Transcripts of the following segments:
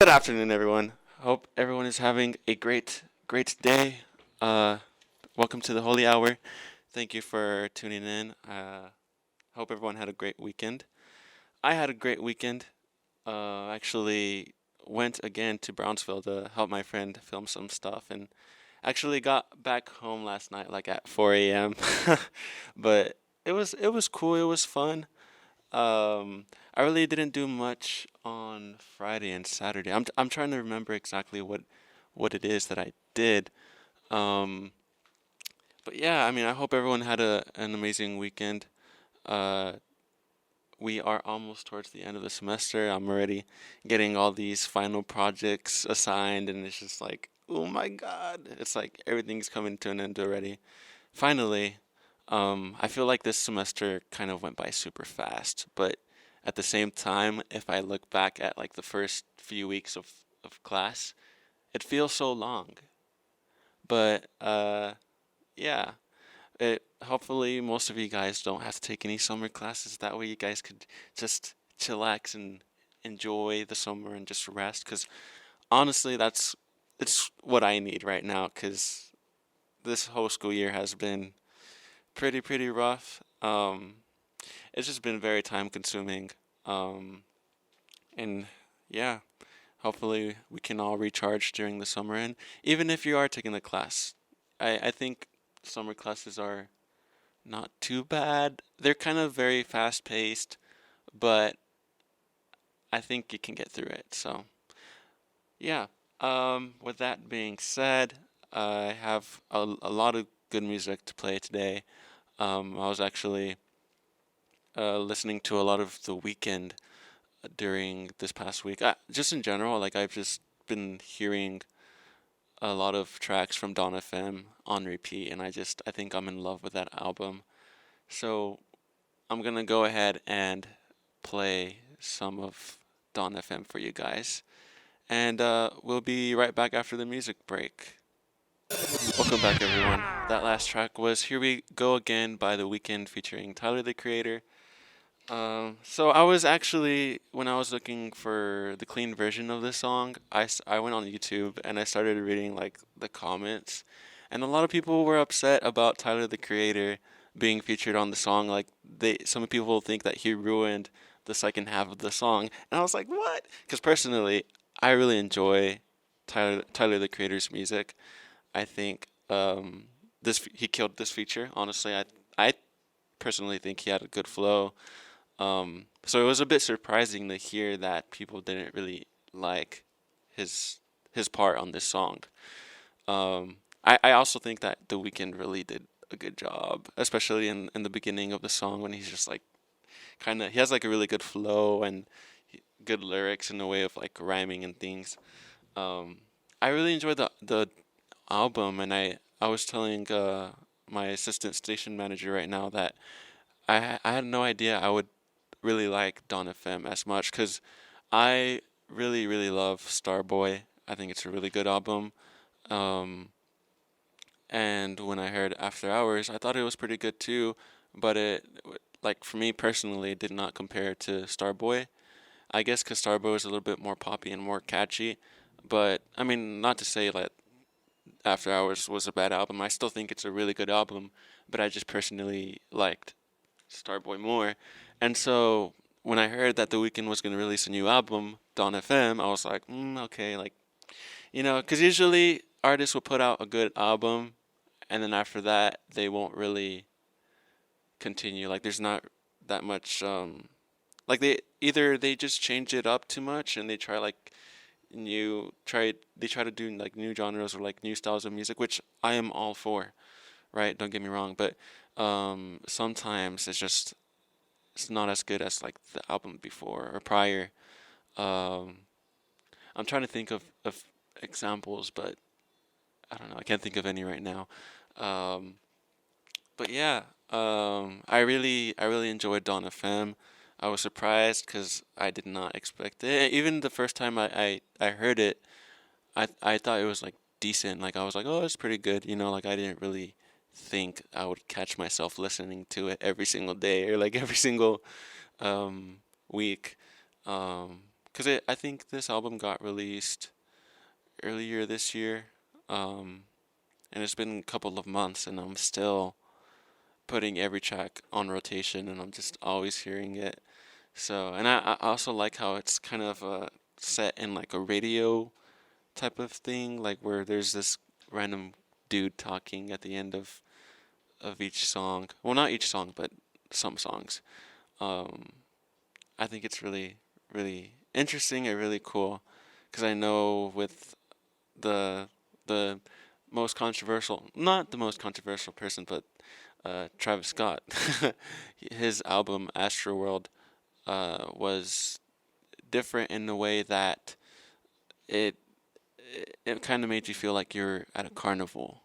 Good afternoon, everyone. Hope everyone is having a great day. Uh, Welcome to the Holy Hour. Thank you for tuning in. Hope everyone had a great weekend. I had a great weekend. Actually went again to Brownsville to help my friend film some stuff, and actually got back home last night like at 4 a.m. But it was cool. It was fun. I really didn't do much on Friday and Saturday. I'm trying to remember exactly what it is that I did. Um, but yeah, I mean, I hope everyone had an amazing weekend. Uh, we are almost towards the end of the semester. I'm already getting all these final projects assigned, and it's just like, oh my God, it's like everything's coming to an end already. Finally, I feel like this semester kind of went by super fast, but at the same time, if I look back at like the first few weeks of class, it feels so long. But yeah, hopefully most of you guys don't have to take any summer classes. That way you guys could just chillax and enjoy the summer and just rest. Because honestly, it's what I need right now. Because this whole school year has been pretty rough. It's just been very time consuming. Um, and yeah, hopefully we can all recharge during the summer. And even if you are taking a class, I think summer classes are not too bad. They're kind of very fast paced, but I think you can get through it. So yeah. With that being said, I have a lot of good music to play today. I was actually listening to a lot of The Weeknd during this past week. Just in general, like I've just been hearing a lot of tracks from Dawn FM on repeat, and I think I'm in love with that album. So I'm gonna go ahead and play some of Dawn FM for you guys, and we'll be right back after the music break. Welcome back, everyone. That last track was "Here We Go Again" by The Weeknd featuring Tyler the Creator. So I was actually, when I was looking for the clean version of this song, I went on YouTube and I started reading like the comments, and a lot of people were upset about Tyler the Creator being featured on the song. Like some people think that he ruined the second half of the song, and I was like, what? Because personally, I really enjoy Tyler the Creator's music. I think this he killed this feature. Honestly, I personally think he had a good flow. So it was a bit surprising to hear that people didn't really like his his part on this song. I also think that The Weeknd really did a good job, especially in the beginning of the song when he's just like kind of he has like a really good flow and good lyrics in the way of like rhyming and things. Um, I really enjoyed the album, and I was telling my assistant station manager right now that I had no idea I would really like Dawn FM as much because I really love Starboy. I think it's a really good album. Um, and when I heard After Hours, I thought it was pretty good too, but like for me personally, it did not compare to Starboy. I guess because Starboy was a little bit more poppy and more catchy, but I mean, not to say that After Hours was a bad album. I still think it's a really good album, but I just personally liked Starboy more. And so when I heard that The Weeknd was going to release a new album, Dawn FM, I was like, okay, like, because usually artists will put out a good album and then after that, they won't really continue. Like, there's not that much, like, they just change it up too much and they try, like, they try to do, like, new genres or, like, new styles of music, which I am all for, right? Don't get me wrong. But sometimes it's not as good as like the album before or prior. Um, I'm trying to think of examples, but I don't know. I can't think of any right now. Um, but yeah, I really enjoyed Dawn FM. I was surprised because I did not expect it. Even the first time I heard it, I thought it was like decent. Like I was like, oh, it's pretty good. Like I didn't really think I would catch myself listening to it every single day or like every single week. because I think this album got released earlier this year, um, and it's been a couple of months, and I'm still putting every track on rotation, and I'm just always hearing it. So, and I also like how it's kind of set in like a radio type of thing, like where there's this random dude talking at the end of each song. Well, not each song, but some songs. Um, I think it's really, really interesting and really cool because I know with the the most controversial, not the most controversial person, but Travis Scott, his album Astroworld was different in the way that it it kind of made you feel like you're at a carnival,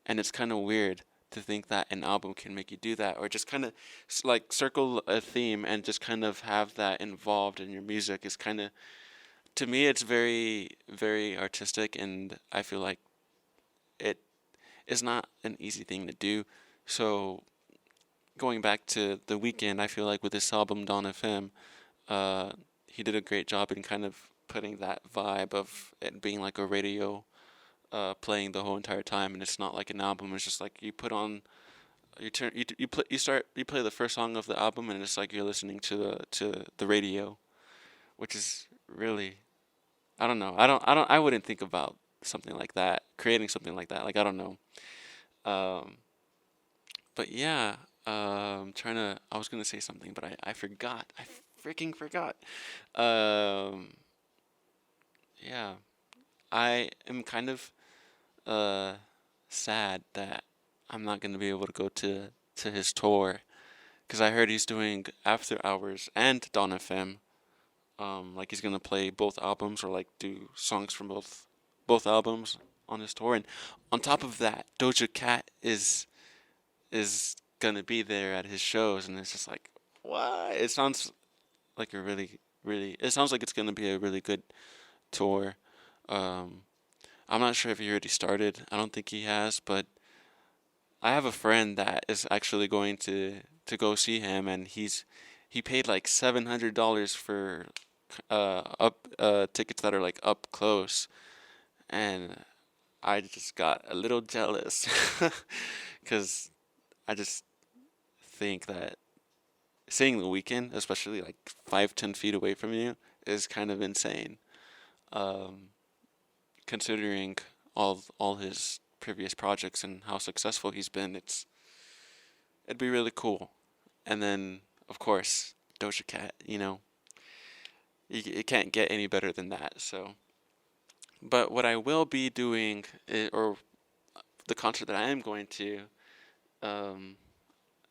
and it's kind of weird to think that an album can make you do that, or just kind of like circle a theme and just kind of have that involved in your music is kind of, to me, it's very, very artistic, and I feel like it is not an easy thing to do. So going back to The Weeknd, I feel like with this album Dawn FM, uh, he did a great job in kind of putting that vibe of it being like a radio playing the whole entire time, and it's not like an album. It's just like you put on, you turn, you play, you play the first song of the album, and it's like you're listening to the radio, which is really, I don't know. I wouldn't think about something like that, creating something like that. Like, I don't know. Um, but yeah, I was gonna say something, but I forgot. I freaking forgot. Um, yeah, I am kind of uh sad that I'm not gonna be able to go to his tour because I heard he's doing After Hours and Dawn FM. Like he's gonna play both albums or like do songs from both albums on his tour, and on top of that, Doja Cat is gonna be there at his shows, and it's just like, what? It sounds like a really, really. It sounds like it's gonna be a really good tour. Um, I'm not sure if he already started. I don't think he has, but I have a friend that is actually going to go see him, and he paid like $700 for up tickets that are like up close, and I just got a little jealous because I just think that seeing The Weeknd, especially like 5, 10 feet away from you, is kind of insane. Um, Considering all his previous projects and how successful he's been, it'd be really cool. And then of course Doja Cat, you can't get any better than that. So, but what I will be doing, or the concert that I am going to, um,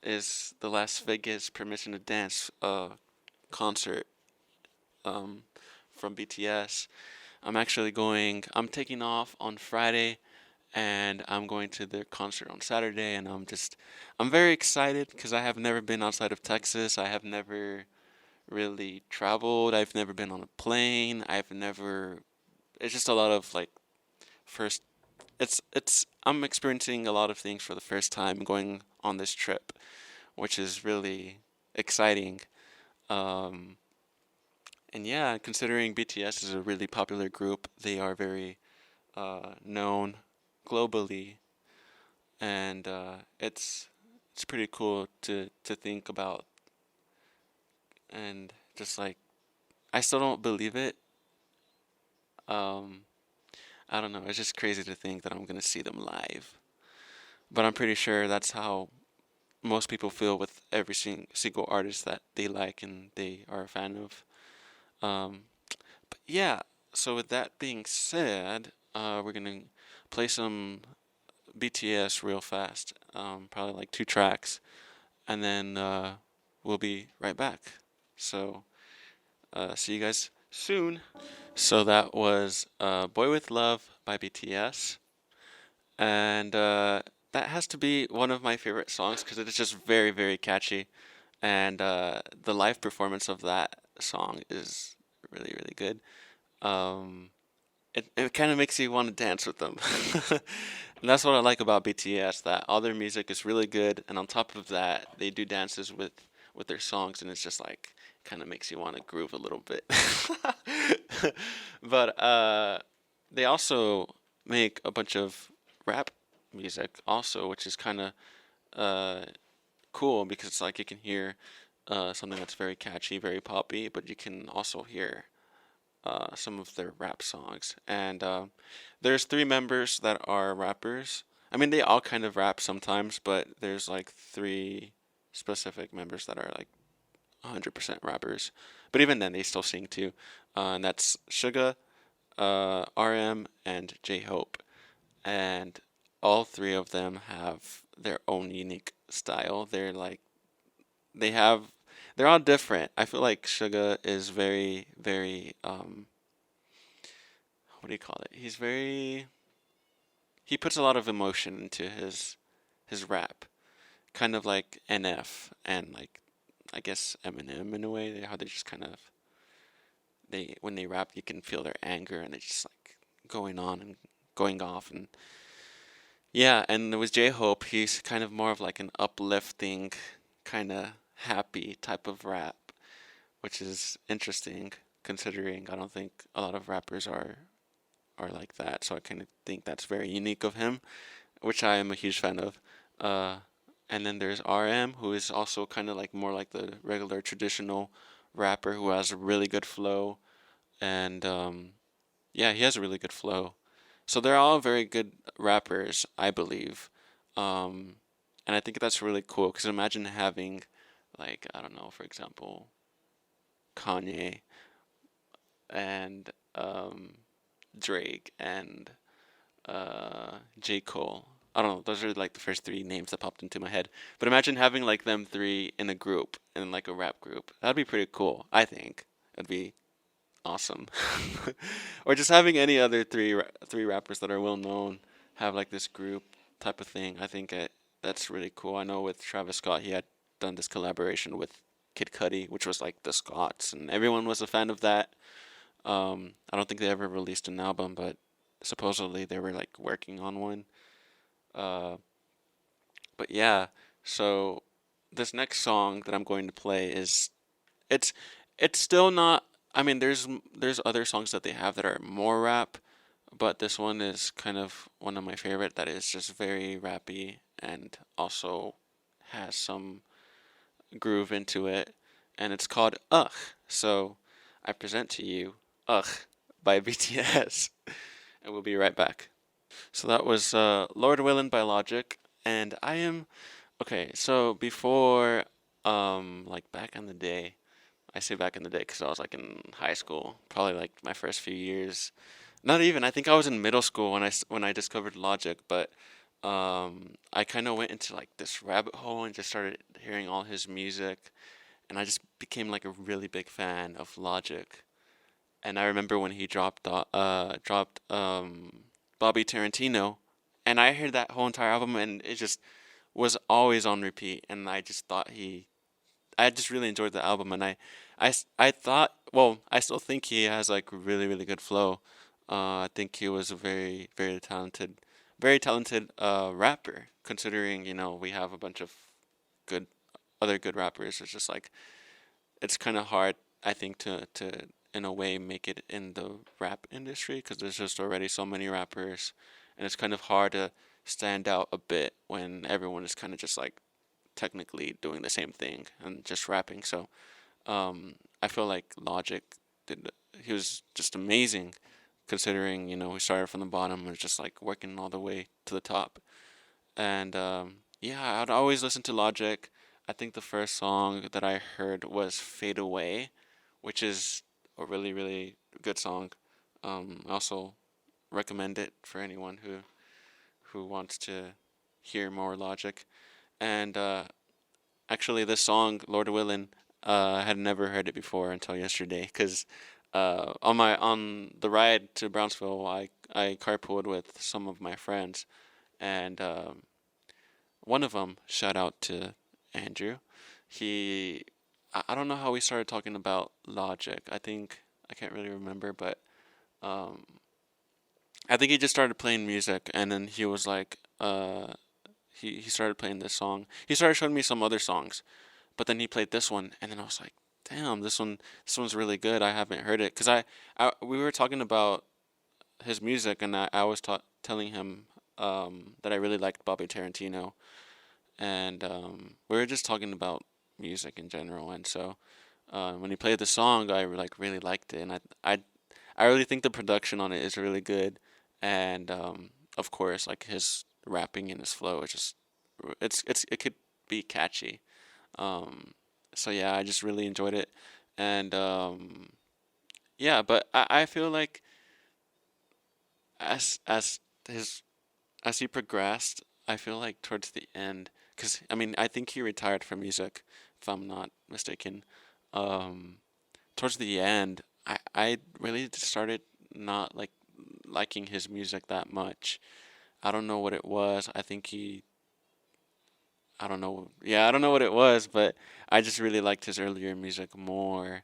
is the Las Vegas Permission to Dance concert um, from BTS. I'm taking off on Friday, and I'm going to their concert on Saturday, and I'm very excited because I have never been outside of Texas. I have never really traveled. I've never been on a plane. It's just a lot of like first, I'm experiencing a lot of things for the first time going on this trip, which is really exciting. Um, and yeah, considering BTS is a really popular group, they are very known globally, and it's pretty cool to think about, and just like I still don't believe it. Um, I don't know. It's just crazy to think that I'm gonna see them live, but I'm pretty sure that's how most people feel with every single artist that they like and they are a fan of. Um, but yeah, so with that being said, we're gonna play some BTS real fast, probably like 2 tracks, and then we'll be right back. So, see you guys soon. So that was Boy With Love by BTS, and that has to be one of my favorite songs because it is just very, very catchy, and the live performance of that song is really, really good. Um, it kind of makes you want to dance with them. And that's what I like about BTS, that all their music is really good, and on top of that, they do dances with their songs, and it's just like kind of makes you want to groove a little bit. But they also make a bunch of rap music also, which is kind of uh, cool because it's like you can hear something that's very catchy, very poppy, but you can also hear some of their rap songs. And there's three members that are rappers. I mean, they all kind of rap sometimes, but there's like three specific members that are like 100% rappers. But even then, they still sing too. And that's Suga, RM, and J Hope. And all three of them have their own unique style. They have, they're all different. I feel like Suga is very, very, what do you call it? He puts a lot of emotion into his rap. Kind of like NF and like, I guess Eminem in a way. How they just kind of, when they rap, you can feel their anger and they just like going on and going off. And yeah, and with J Hope, he's kind of more of like an uplifting, kind of happy type of rap, which is interesting considering I don't think a lot of rappers are like that. So I kind of think that's very unique of him, which I am a huge fan of. Uh, and then there's RM, who is also kind of like more like the regular traditional rapper who has a really good flow, and yeah, he has a really good flow. So they're all very good rappers, I believe. Um, and I think that's really cool because imagine having, like, I don't know, for example, Kanye and Drake and J. Cole. I don't know, those are like the first three names that popped into my head. But imagine having like them three in a group, in like a rap group. That'd be pretty cool, I think. It'd be awesome. Or just having any other three rappers that are well known have like this group type of thing. I think that's really cool. I know with Travis Scott, he had done this collaboration with Kid Cudi, which was like the Scots, and everyone was a fan of that. I don't think they ever released an album, but supposedly they were like working on one. Uh, but yeah, so this next song that I'm going to play is it's it's still not. I mean, there's other songs that they have that are more rap, but this one is kind of one of my favorite. That is just very rappy and also has some groove into it, and it's called Ugh. So I present to you Ugh by BTS, and we'll be right back. So that was Lord Willin by Logic, and I am okay. So before, like back in the day, I say back in the day because I was like in high school, probably like my first few years. Not even. I think I was in middle school when when I discovered Logic, but I kind of went into like this rabbit hole and just started hearing all his music, and I just became like a really big fan of Logic. And I remember when he dropped Bobby Tarantino, and I heard that whole entire album, and it just was always on repeat. And I just thought I just really enjoyed the album, and I thought, well, I still think he has like really, really good flow. I think he was a very talented rapper, considering, we have a bunch of good, other good rappers. It's just like, it's kind of hard, I think, to in a way make it in the rap industry because there's just already so many rappers, and it's kind of hard to stand out a bit when everyone is kind of just like technically doing the same thing and just rapping. So I feel like Logic he was just amazing considering, he started from the bottom and was just like working all the way to the top. And yeah, I'd always listen to Logic. I think the first song that I heard was Fade Away, which is a really, really good song. I also recommend it for anyone who wants to hear more Logic. And actually, this song, Lord Willin', I had never heard it before until yesterday, because on the ride to Brownsville, I carpooled with some of my friends, and one of them, shout out to Andrew, he I don't know how we started talking about Logic. I can't really remember, but um, I think he just started playing music, and then he was like, he started playing this song. He started showing me some other songs, but then he played this one, and then I was like, damn, this one's really good. I haven't heard it because we were talking about his music, and I was telling him that I really liked Bobby Tarantino, and we were just talking about music in general, and so when he played the song, I like really liked it, and I really think the production on it is really good, and of course, like his rapping and his flow is just it could be catchy. Um, so yeah, I just really enjoyed it, and yeah, but I feel like as his as he progressed, I feel like towards the end, because I mean, I think he retired from music, if I'm not mistaken. Um, Towards the end, I really just started not liking his music that much. I don't know what it was. I don't know. Yeah, I don't know what it was, but I just really liked his earlier music more,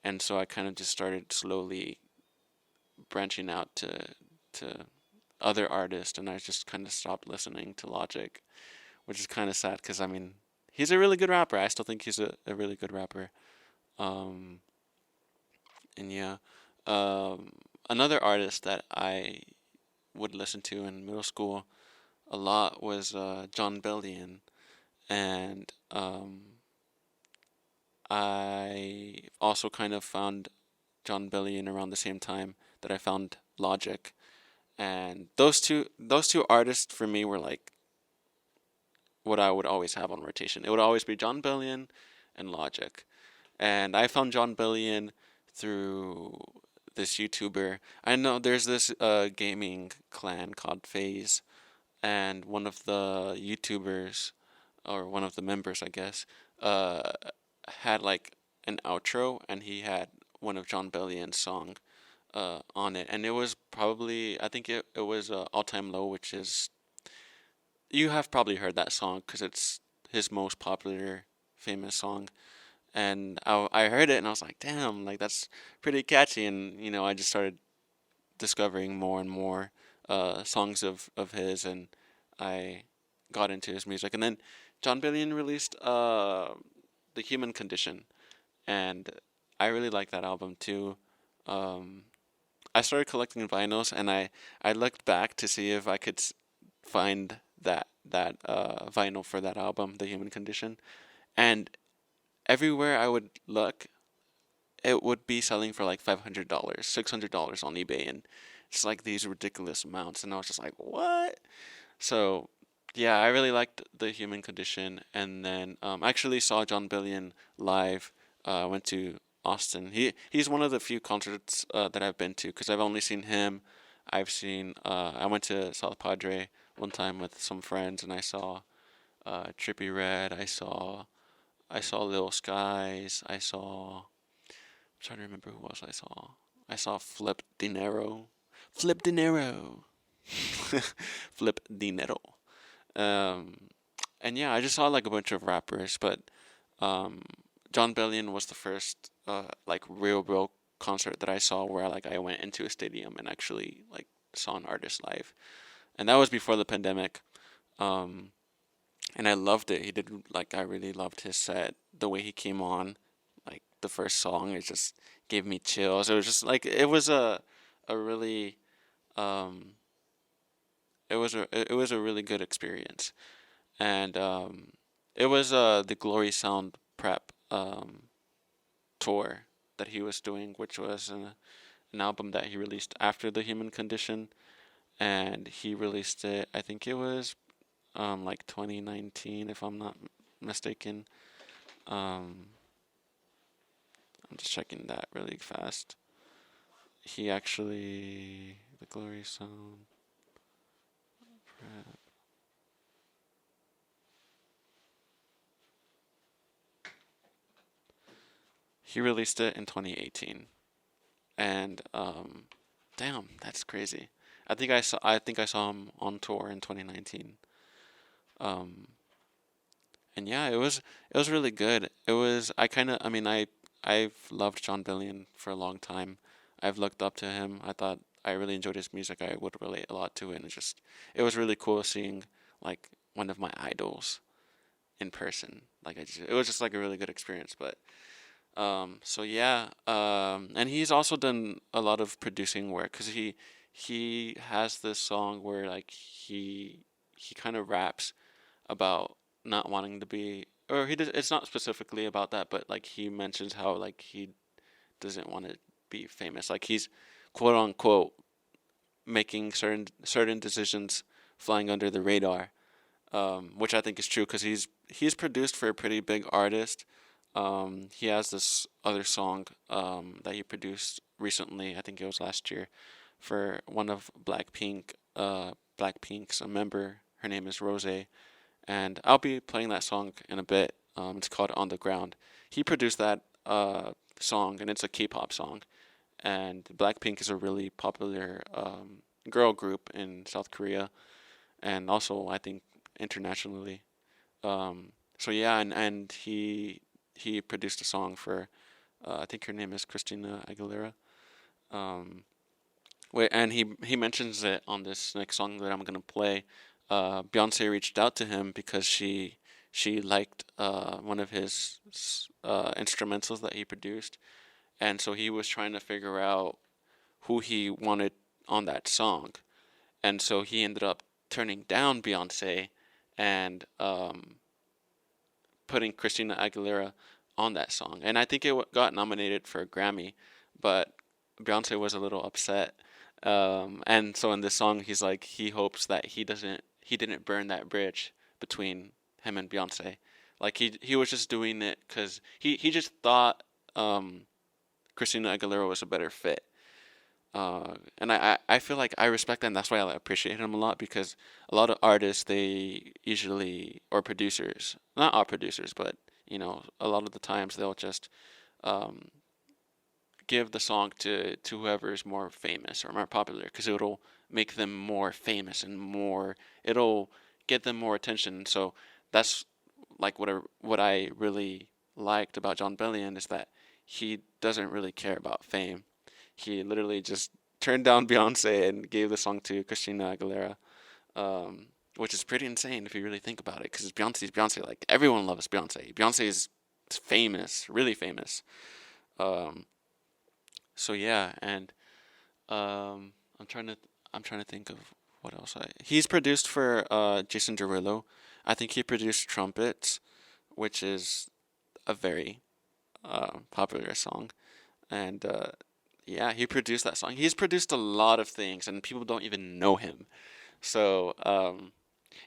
and so I kind of just started slowly branching out to other artists, and I just kind of stopped listening to Logic, which is kind of sad because I mean, he's a really good rapper. I still think he's a really good rapper. Um, and yeah, um, another artist that I would listen to in middle school a lot was John Bellion, and I also kind of found John Bellion around the same time that I found Logic, and those two artists for me were like what I would always have on rotation. It would always be John Bellion and Logic. And I found John Bellion through this YouTuber. I know there's this gaming clan called FaZe, and one of the YouTubers, or one of the members, I guess, uh, had like an outro, and he had one of John Bellion's song on it, and it was probably I think it was All Time Low, which is you have probably heard that song because it's his most popular famous song, and I heard it and I was like, damn, like that's pretty catchy, and I just started discovering more and more songs of his, and I got into his music, and then John Billion released The Human Condition, and I really like that album too. Um, I started collecting vinyls, and I looked back to see if I could find that vinyl for that album, The Human Condition, and everywhere I would look, it would be selling for like $500, $600 on eBay, and it's like these ridiculous amounts. And I was just like, what? So, yeah, I really liked The Human Condition, and then I actually saw John Billion live. I went to Austin. He's one of the few concerts that I've been to because I've only seen him. I went to South Padre one time with some friends, and I saw Trippy Red. I saw Lil Skies. I'm trying to remember who else I saw. I saw Flip Dinero. Flip Dinero. Flip Dinero. Um, and yeah, I just saw like a bunch of rappers, but um, John Bellion was the first like real concert that I saw where I went into a stadium and actually like saw an artist live, and that was before the pandemic. Um, and I loved it. He did like I really loved his set. The way he came on, like the first song, it just gave me chills. It was just like it was a really um it was a really good experience, and it was the Glory Sound Prep tour that he was doing, which was an album that he released after The Human Condition, and he released it. I think it was like 2019, if I'm not mistaken. Um, I'm just checking that really fast. He actually the Glory Sound Prep. He released it in 2018, and damn, that's crazy. I think I saw him on tour in 2019. Um, and yeah, it was really good. It was I kind of I mean I've loved John Billion for a long time. I've looked up to him. I thought I really enjoyed his music. I would relate a lot to it, and it was really cool seeing like one of my idols in person. it was just like a really good experience. But so yeah, and he's also done a lot of producing work because he has this song where like he kind of raps about not wanting to be, or he does, it's not specifically about that, but like he mentions how like he doesn't want to be famous, like he's quote unquote making certain decisions flying under the radar, which I think is true because he's produced for a pretty big artist. He has this other song that he produced recently. I think it was last year for one of Blackpink's a member. Her name is Rose, and I'll be playing that song in a bit. It's called On the Ground. He produced that song, and it's a K-pop song. And Blackpink is a really popular girl group in South Korea, and also I think internationally. So yeah, and he produced a song for I think her name is Christina Aguilera. Um, and he mentions it on this next song that I'm gonna play. Beyonce reached out to him because she liked one of his instrumentals that he produced, and so he was trying to figure out who he wanted on that song, and so he ended up turning down Beyonce and putting Christina Aguilera on that song, and I think it got nominated for a Grammy, but Beyonce was a little upset, and so in this song he's like he hopes that he didn't burn that bridge between him and Beyonce, like he was just doing it because he just thought Christina Aguilera was a better fit. And I feel like I respect that, and that's why I appreciate him a lot because a lot of artists, they usually, or producers, not all producers, but a lot of the times they'll just um, give the song to whoever is more famous or more popular because it'll make them more famous and it'll get them more attention. So that's like what I really liked about John Bellion is that he doesn't really care about fame. He literally just turned down Beyonce and gave the song to Christina Aguilera, which is pretty insane if you really think about it. Because Beyonce's Beyonce, like everyone loves Beyonce. Beyonce is famous, really famous. Um, so yeah, and I'm trying to think of what else he's produced for Jason Derulo. I think he produced Trumpets, which is a very popular song, and yeah, he produced that song. He's produced a lot of things, and people don't even know him. So,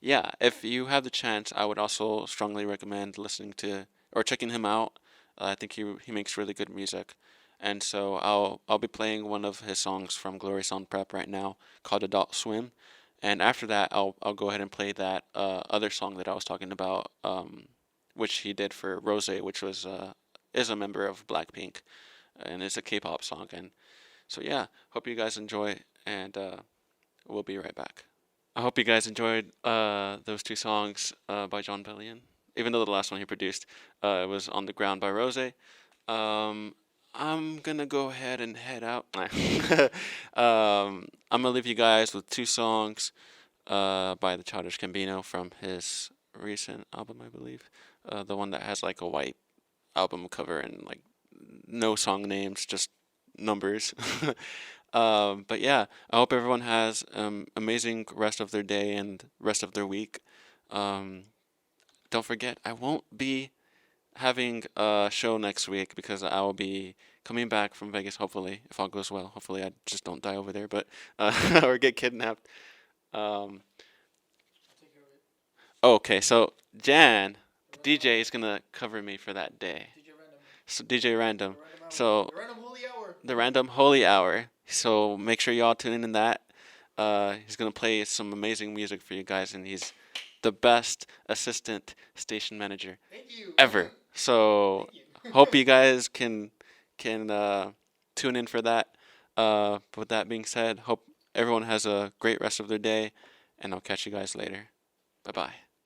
yeah, if you have the chance, I would also strongly recommend listening to or checking him out. I think he makes really good music, and so I'll be playing one of his songs from Glory Sound Prep right now called Adult Swim, and after that I'll go ahead and play that other song that I was talking about, which he did for Rose, which was is a member of Blackpink, and it's a K-pop song. And so yeah, hope you guys enjoy, and we'll be right back. I hope you guys enjoyed those two songs by John Bellion. Even though the last one he produced it was On the Ground by Rose. I'm gonna go ahead and head out. I'm gonna leave you guys with two songs by the Childish Gambino from his recent album, I believe. The one that has like a white album cover and like no song names, just numbers. But yeah, I hope everyone has amazing rest of their day and rest of their week. Um, don't forget, I won't be having a show next week because I will be coming back from Vegas. Hopefully, if all goes well. Hopefully, I just don't die over there, but or get kidnapped. Um, okay, so Jan, the DJ, is gonna cover me for that day. So DJ Random. So the Random Holy Hour. So make sure y'all tune in that. He's gonna play some amazing music for you guys, and he's the best assistant station manager ever. So hope you guys can tune in for that. With that being said, hope everyone has a great rest of their day, and I'll catch you guys later. Bye bye.